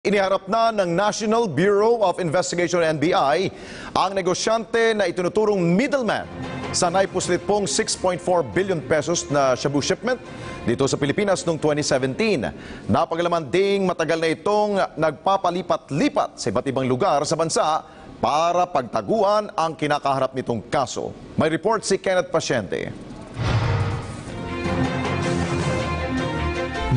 Iniharap na ng National Bureau of Investigation NBI ang negosyante na itinuturong middleman sa naipuslit pong 6.4 billion pesos na shabu shipment dito sa Pilipinas noong 2017. Napagalaman ding matagal na itong nagpapalipat-lipat sa iba't ibang lugar sa bansa para pagtaguan ang kinakaharap nitong kaso. May report si Kenneth Pasyente.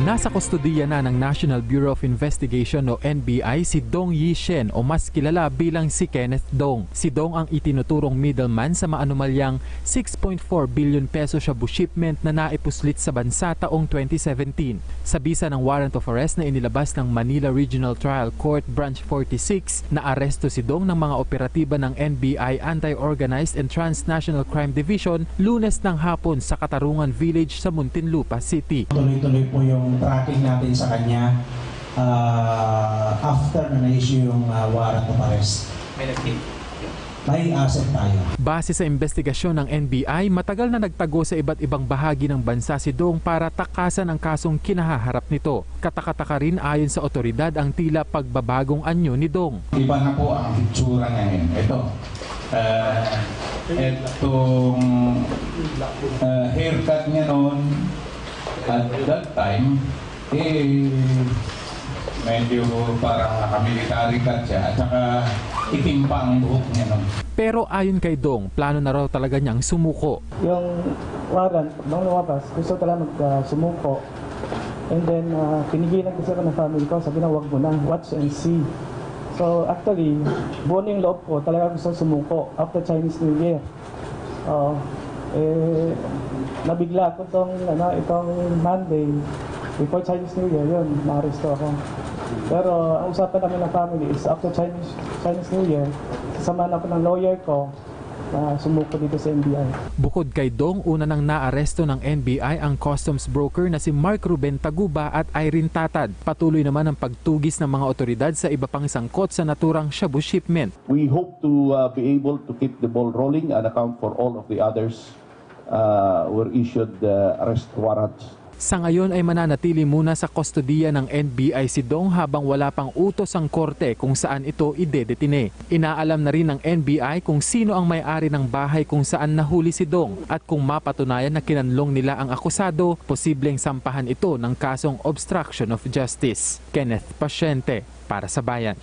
Nasa kustodiya na ng National Bureau of Investigation o NBI si Dong Yishen o mas kilala bilang si Kenneth Dong. Si Dong ang itinuturong middleman sa maanumalyang 6.4 billion peso shabu shipment na naipuslit sa bansa taong 2017. Sa bisa ng warrant of arrest na inilabas ng Manila Regional Trial Court Branch 46, naaresto si Dong ng mga operatiba ng NBI Anti-Organized and Transnational Crime Division Lunes ng hapon sa Katarungan Village sa Muntinlupa City. Tuloy-tuloy po yung tracking natin sa kanya after na na-issue yung warrant of arrest. May asset tayo. Base sa investigasyon ng NBI, matagal na nagtago sa iba't ibang bahagi ng bansa si Dong para takasan ang kasong kinahaharap nito. Katakataka rin ayon sa otoridad ang tila pagbabagong anyo ni Dong. Iba na po ang itsura ngayon. Ito. Itong haircut niya noon at that time, medyo parang nakamilitary cut siya at saka itim pa ang buhok niya noon. Pero ayon kay Dong, plano na raw talaga niyang sumuko. Yung warrant, nung lumabas, gusto talaga sumuko. And then, pinigilan kasi ako ng family ko, sabi na wag mo na, watch and see. So actually, buo na yung loob ko, talaga gusto sumuko after Chinese New Year. Nabigla ko itong Monday, before Chinese New Year, yun, na-arresto ako. Pero ang usapan namin ng family is after Chinese New Year, sasamahan ako ng lawyer ko na sumuko dito sa NBI. Bukod kay Dong, una nang naaresto ng NBI ang customs broker na si Mark Ruben Taguba at Irene Tatad. Patuloy naman ang pagtugis ng mga otoridad sa iba pang sangkot sa naturang shabu shipment. We hope to be able to keep the ball rolling and account for all of the others were issued arrest warrants. Sa ngayon ay mananatili muna sa kustodiya ng NBI si Dong habang wala pang utos ang korte kung saan ito idedetine. Inaalam na rin ng NBI kung sino ang may-ari ng bahay kung saan nahuli si Dong at kung mapatunayan na kinanlong nila ang akusado, posibleng sampahan ito ng kasong obstruction of justice. Kenneth Pasyente, para sa Bayan.